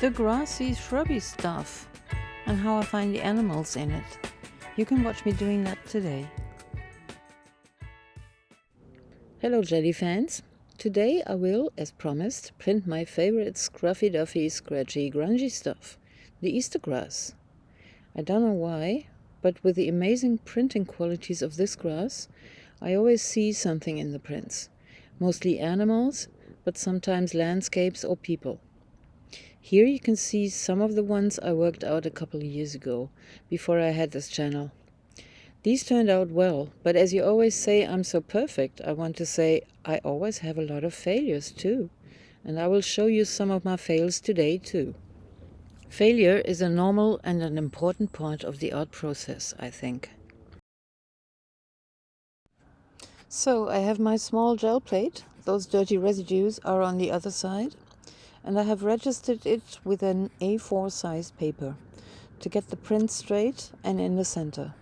the grassy, shrubby stuff, and how I find the animals in it. You can watch me doing that today. Hello jelly fans! Today I will, as promised, print my favorite scruffy duffy, scratchy, grungy stuff, the Easter grass. I don't know why, but with the amazing printing qualities of this grass, I always see something in the prints. Mostly animals, but sometimes landscapes or people. Here you can see some of the ones I worked out a couple of years ago, before I had this channel. These turned out well, but as you always say I'm so perfect, I want to say I always have a lot of failures too. And I will show you some of my fails today too. Failure is a normal and an important part of the art process, I think. So I have my small gel plate. Those dirty residues are on the other side. And I have registered it with an A4 sized paper to get the print straight and in the center.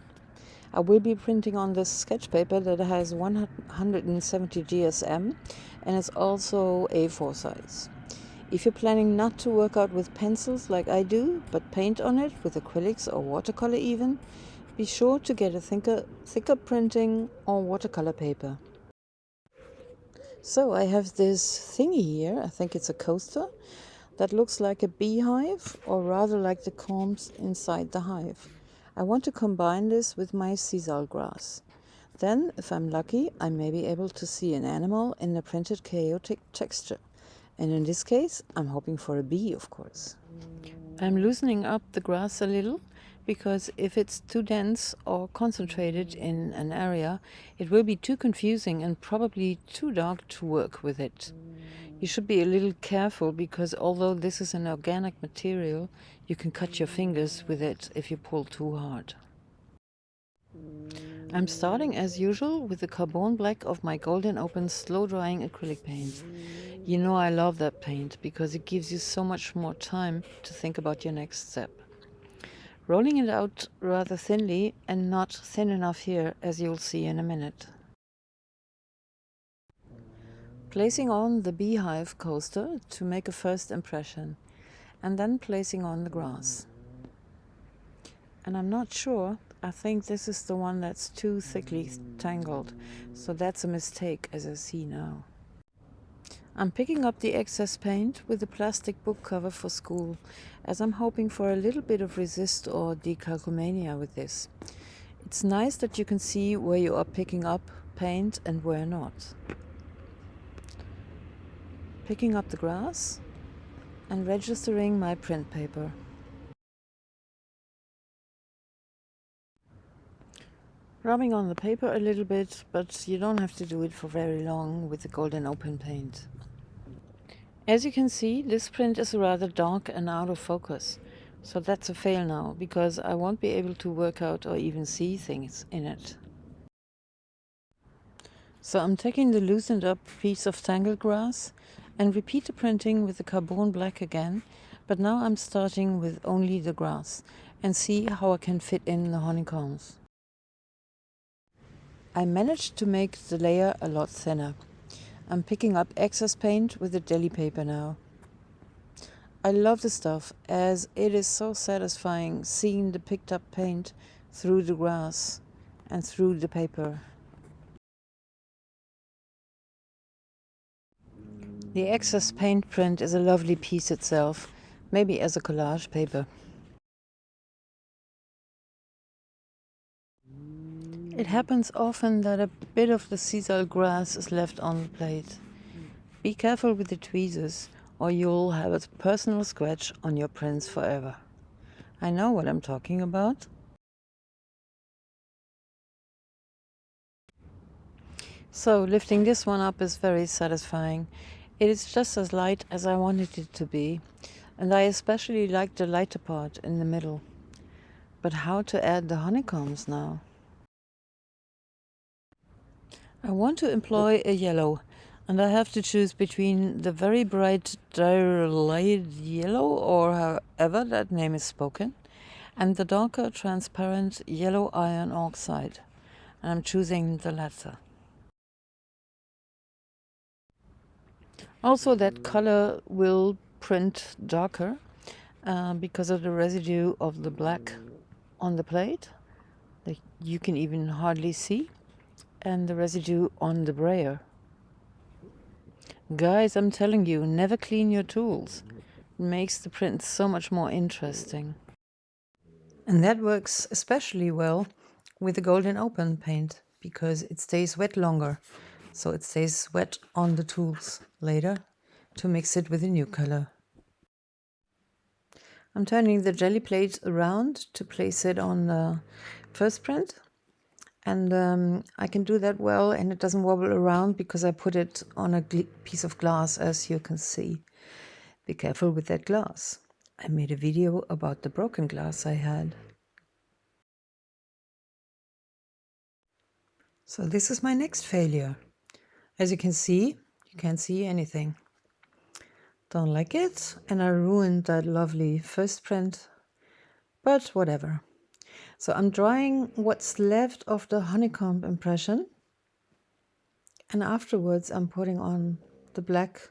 I will be printing on this sketch paper that has 170 GSM and is also A4 size. If you're planning not to work out with pencils like I do, but paint on it with acrylics or watercolor even, be sure to get a thicker printing or watercolor paper. So I have this thingy here, I think it's a coaster, that looks like a beehive, or rather like the combs inside the hive. I want to combine this with my Sisal grass. Then, if I'm lucky, I may be able to see an animal in the printed chaotic texture. And in this case, I'm hoping for a bee, of course. I'm loosening up the grass a little, because if it's too dense or concentrated in an area, it will be too confusing and probably too dark to work with it. You should be a little careful because although this is an organic material, you can cut your fingers with it if you pull too hard. I'm starting as usual with the carbon black of my Golden Open slow drying acrylic paint. You know I love that paint because it gives you so much more time to think about your next step. Rolling it out rather thinly and not thin enough here, as you'll see in a minute. Placing on the beehive coaster to make a first impression, and then placing on the grass. And I'm not sure, I think this is the one that's too thickly tangled, so that's a mistake as I see now. I'm picking up the excess paint with the plastic book cover for school, as I'm hoping for a little bit of resist or decalcomania with this. It's nice that you can see where you are picking up paint and where not. Picking up the grass and registering my print paper. Rubbing on the paper a little bit, but you don't have to do it for very long with the Golden Open paint. As you can see, this print is rather dark and out of focus, so that's a fail now, because I won't be able to work out or even see things in it. So I'm taking the loosened up piece of tangled grass and repeat the printing with the carbon black again, but now I'm starting with only the grass and see how I can fit in the honeycombs. I managed to make the layer a lot thinner. I'm picking up excess paint with the jelly paper now. I love the stuff as it is so satisfying seeing the picked up paint through the grass and through the paper. The excess paint print is a lovely piece itself, maybe as a collage paper. It happens often that a bit of the Sisal grass is left on the plate. Be careful with the tweezers or you'll have a personal scratch on your prints forever. I know what I'm talking about. So lifting this one up is very satisfying. It is just as light as I wanted it to be, and I especially like the lighter part in the middle. But how to add the honeycombs now? I want to employ a yellow, and I have to choose between the very bright diarrhea yellow, or however that name is spoken, and the darker transparent Yellow Iron Oxide, and I'm choosing the latter. Also that color will print darker, because of the residue of the black on the plate that you can even hardly see, and the residue on the brayer. Guys, I'm telling you, never clean your tools. It makes the print so much more interesting. And that works especially well with the golden open paint because it stays wet longer. So it stays wet on the tools later to mix it with a new color. I'm turning the jelly plate around to place it on the first print. And I can do that well, and it doesn't wobble around because I put it on a piece of glass, as you can see. Be careful with that glass. I made a video about the broken glass I had. So this is my next failure. As you can see, you can't see anything. Don't like it, and I ruined that lovely first print, but whatever. So I'm drying what's left of the honeycomb impression, and afterwards I'm putting on the black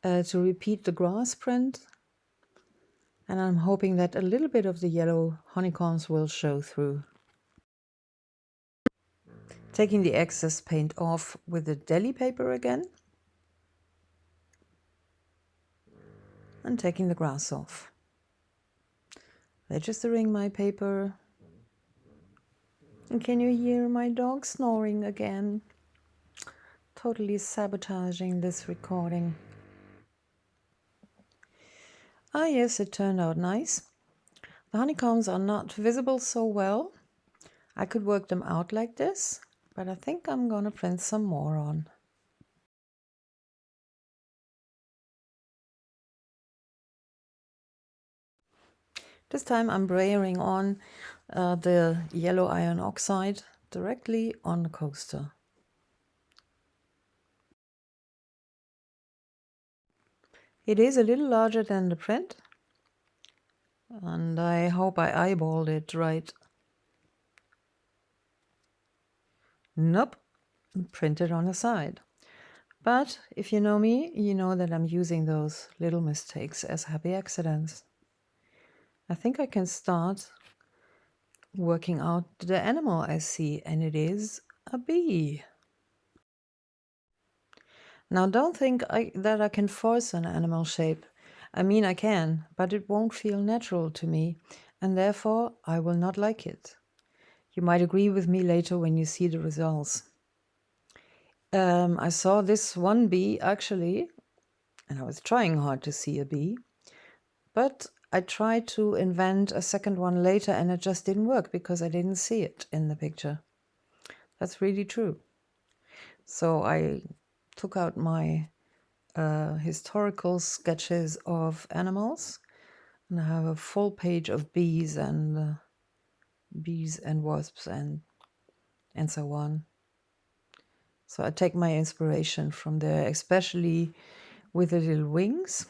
to repeat the grass print, and I'm hoping that a little bit of the yellow honeycombs will show through. Taking the excess paint off with the deli paper again, and taking the grass off. Registering my paper. And can you hear my dog snoring again? Totally sabotaging this recording. Ah yes, it turned out nice. The honeycombs are not visible so well. I could work them out like this, but I think I'm gonna print some more on. This time I'm brayering on the Yellow Iron Oxide directly on the coaster. It is a little larger than the print, and I hope I eyeballed it right. Nope, printed on the side. But if you know me, you know that I'm using those little mistakes as happy accidents. I think I can start working out the animal I see, and it is a bee. Now don't think that I can force an animal shape. I mean I can, but it won't feel natural to me, and therefore I will not like it. You might agree with me later when you see the results. I saw this one bee actually, and I was trying hard to see a bee, but I tried to invent a second one later and it just didn't work because I didn't see it in the picture. That's really true. So I took out my historical sketches of animals, and I have a full page of bees and wasps and so on. So I take my inspiration from there, especially with the little wings.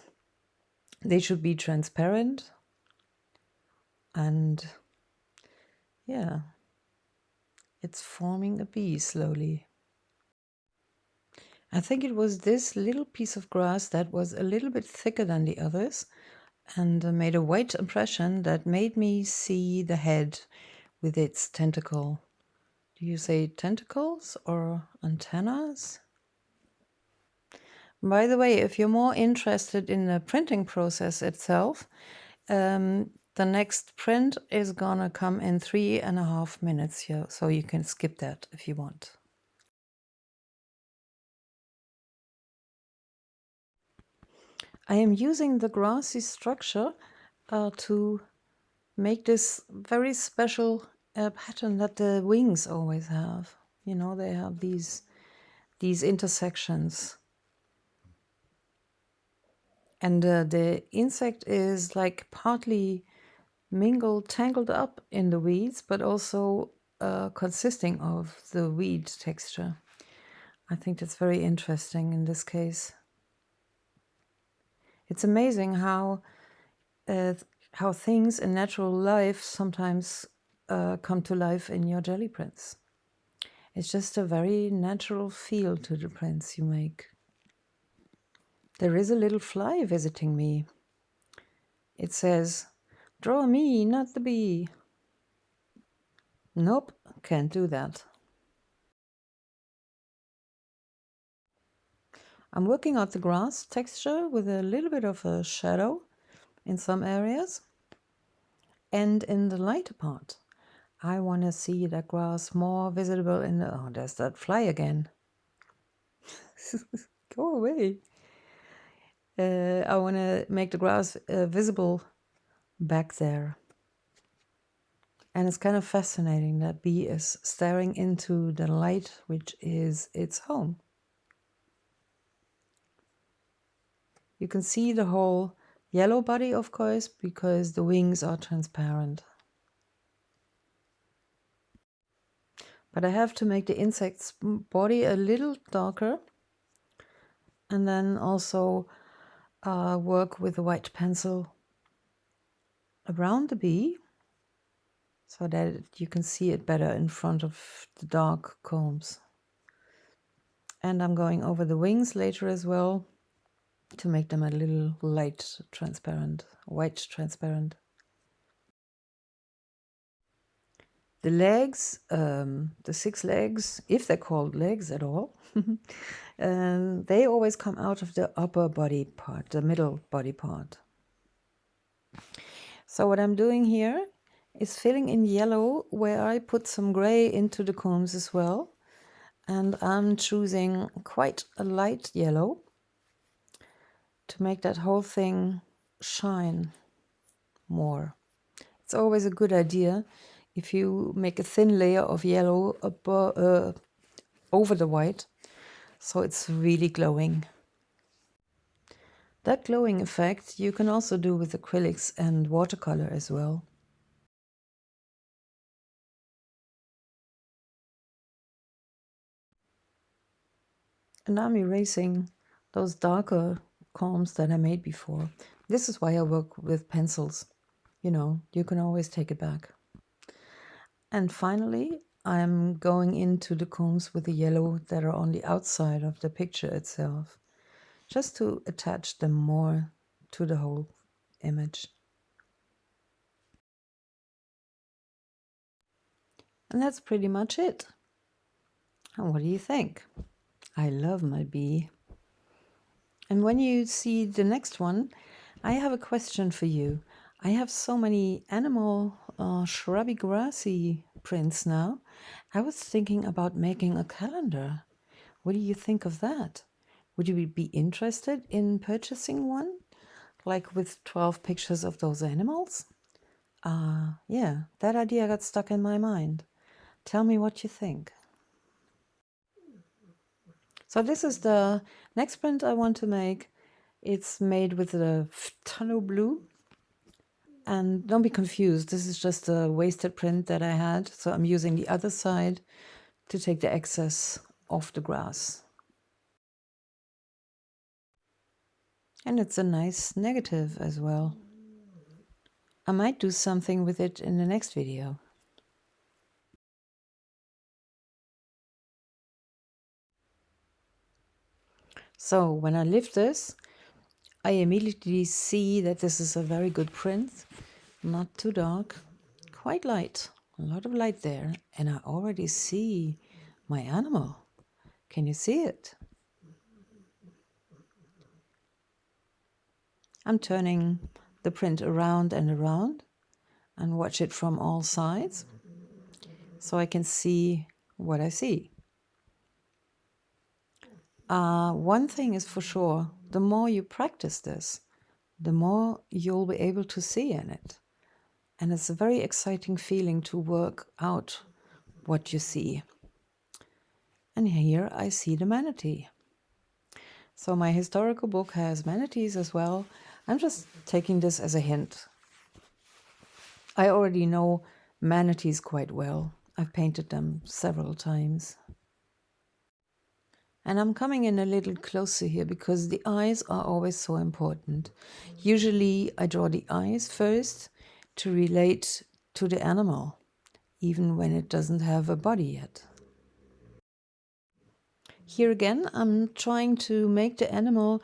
They should be transparent, and yeah, it's forming a bee slowly. I think it was this little piece of grass that was a little bit thicker than the others and made a white impression that made me see the head with its tentacle. Do you say tentacles or antennas? By the way, if you're more interested in the printing process itself, the next print is gonna come in 3.5 minutes here, so you can skip that if you want. I am using the grassy structure to make this very special pattern that the wings always have. You know, they have these intersections. And the insect is like partly tangled up in the weeds, but also consisting of the weed texture. I think that's very interesting in this case. It's amazing how things in natural life sometimes come to life in your jelly prints. It's just a very natural feel to the prints you make. There is a little fly visiting me. It says, "Draw me, not the bee." Nope, can't do that. I'm working out the grass texture with a little bit of a shadow in some areas. And in the lighter part, I want to see the grass more visible in the... Oh, there's that fly again. Go away. I want to make the grass visible back there. And it's kind of fascinating that bee is staring into the light, which is its home. You can see the whole yellow body, of course, because the wings are transparent. But I have to make the insect's body a little darker, and then also work with a white pencil around the bee so that you can see it better in front of the dark combs. And I'm going over the wings later as well to make them a little light transparent, white transparent. The legs, the 6 legs, if they're called legs at all, they always come out of the upper body part, the middle body part. So what I'm doing here is filling in yellow where I put some gray into the combs as well. And I'm choosing quite a light yellow to make that whole thing shine more. It's always a good idea if you make a thin layer of yellow over the white, so it's really glowing. That glowing effect you can also do with acrylics and watercolor as well. And I'm erasing those darker combs that I made before. This is why I work with pencils. You know, you can always take it back. And finally, I'm going into the combs with the yellow that are on the outside of the picture itself, just to attach them more to the whole image. And that's pretty much it. And what do you think? I love my bee. And when you see the next one, I have a question for you. I have so many animal, shrubby, grassy prints now. I was thinking about making a calendar. What do you think of that? Would you be interested in purchasing one? Like with 12 pictures of those animals? Yeah, that idea got stuck in my mind. Tell me what you think. So this is the next print I want to make. It's made with the Phtalo Blue. And don't be confused, this is just a wasted print that I had. So I'm using the other side to take the excess off the grass. And it's a nice negative as well. I might do something with it in the next video. So when I lift this, I immediately see that this is a very good print. Not too dark, quite light, a lot of light there. And I already see my animal. Can you see it? I'm turning the print around and watch it from all sides so I can see what I see. One thing is for sure, the more you practice this, the more you'll be able to see in it. And it's a very exciting feeling to work out what you see. And here I see the manatee. So my historical book has manatees as well. I'm just taking this as a hint. I already know manatees quite well. I've painted them several times. And I'm coming in a little closer here because the eyes are always so important. Usually I draw the eyes first to relate to the animal, even when it doesn't have a body yet. Here again, I'm trying to make the animal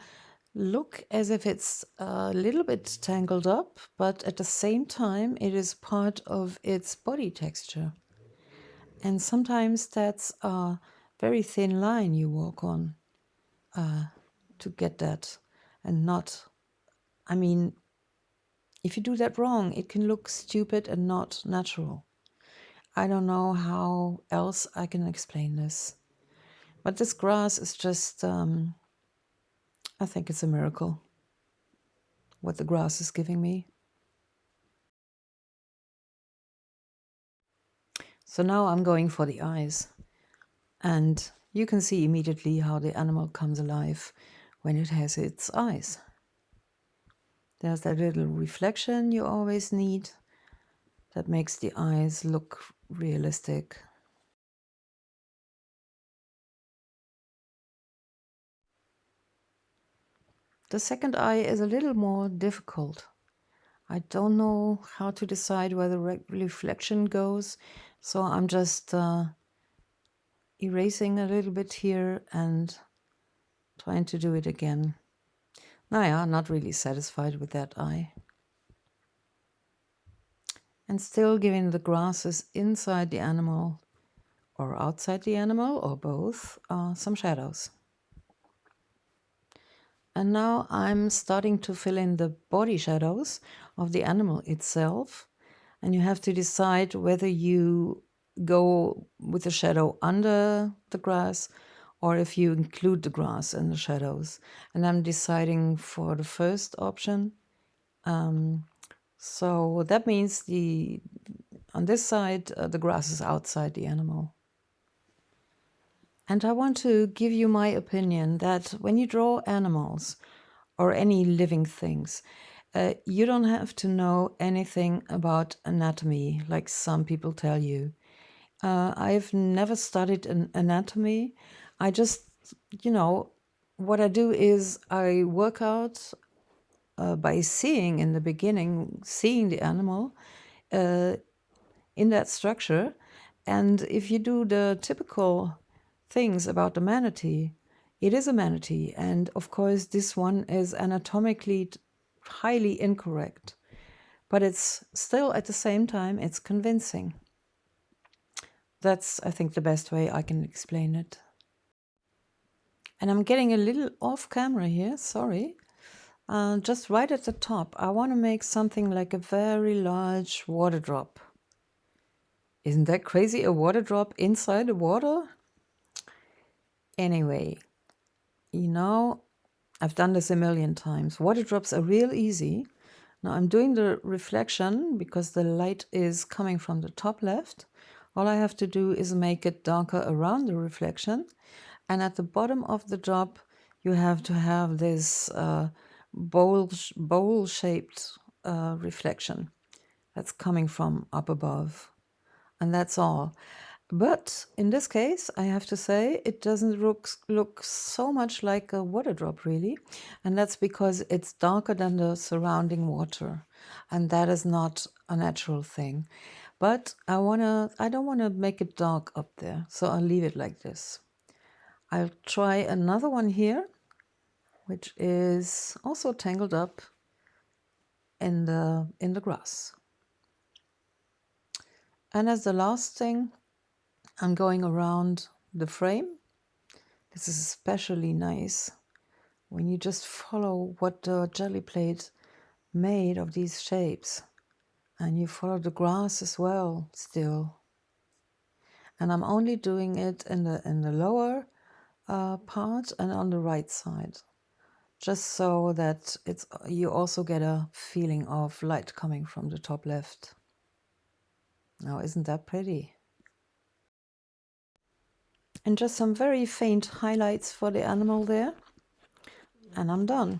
look as if it's a little bit tangled up, but at the same time it is part of its body texture. And sometimes that's a very thin line you walk on to get that, and not, I mean, if you do that wrong, it can look stupid and not natural. I don't know how else I can explain this. But this grass is just, I think it's a miracle what the grass is giving me. So now I'm going for the eyes. And you can see immediately how the animal comes alive when it has its eyes. There's that little reflection you always need that makes the eyes look realistic. The second eye is a little more difficult. I don't know how to decide where the reflection goes, so I'm just erasing a little bit here and trying to do it again. Naja, not really satisfied with that eye. And still giving the grasses inside the animal or outside the animal or both some shadows. And now I'm starting to fill in the body shadows of the animal itself. And you have to decide whether you go with the shadow under the grass or if you include the grass in the shadows. And I'm deciding for the first option. So that means on this side, the grass is outside the animal. And I want to give you my opinion that when you draw animals or any living things, you don't have to know anything about anatomy like some people tell you. I've never studied an anatomy. I just, what I do is I work out by seeing in the beginning, seeing the animal in that structure. And if you do the typical things about the manatee, it is a manatee. And of course, this one is anatomically highly incorrect. But it's still, at the same time, it's convincing. That's, I think, the best way I can explain it. And I'm getting a little off camera here, sorry. Just right at the top, I want to make something like a very large water drop. Isn't that crazy? A water drop inside the water? Anyway, I've done this a million times. Water drops are real easy. Now I'm doing the reflection because the light is coming from the top left. All I have to do is make it darker around the reflection. And at the bottom of the drop, you have to have this bowl-shaped reflection that's coming from up above. And that's all. But in this case, I have to say, it doesn't look so much like a water drop, really. And that's because it's darker than the surrounding water. And that is not a natural thing. But I don't want to make it dark up there, so I'll leave it like this. I'll try another one here, which is also tangled up in the grass. And as the last thing, I'm going around the frame. This is especially nice when you just follow what the jelly plate made of these shapes. And you follow the grass as well still. And I'm only doing it in the lower part and on the right side. Just so that you also get a feeling of light coming from the top left. Now, isn't that pretty? And just some very faint highlights for the animal there. And I'm done.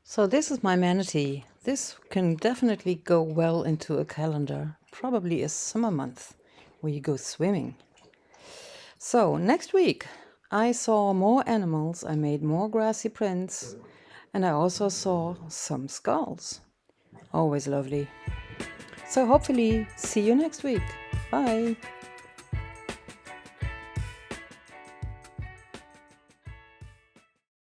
So this is my manatee. This can definitely go well into a calendar. Probably a summer month where you go swimming. So next week I saw more animals. I made more grassy prints. And I also saw some skulls. Always lovely. So hopefully see you next week. Bye.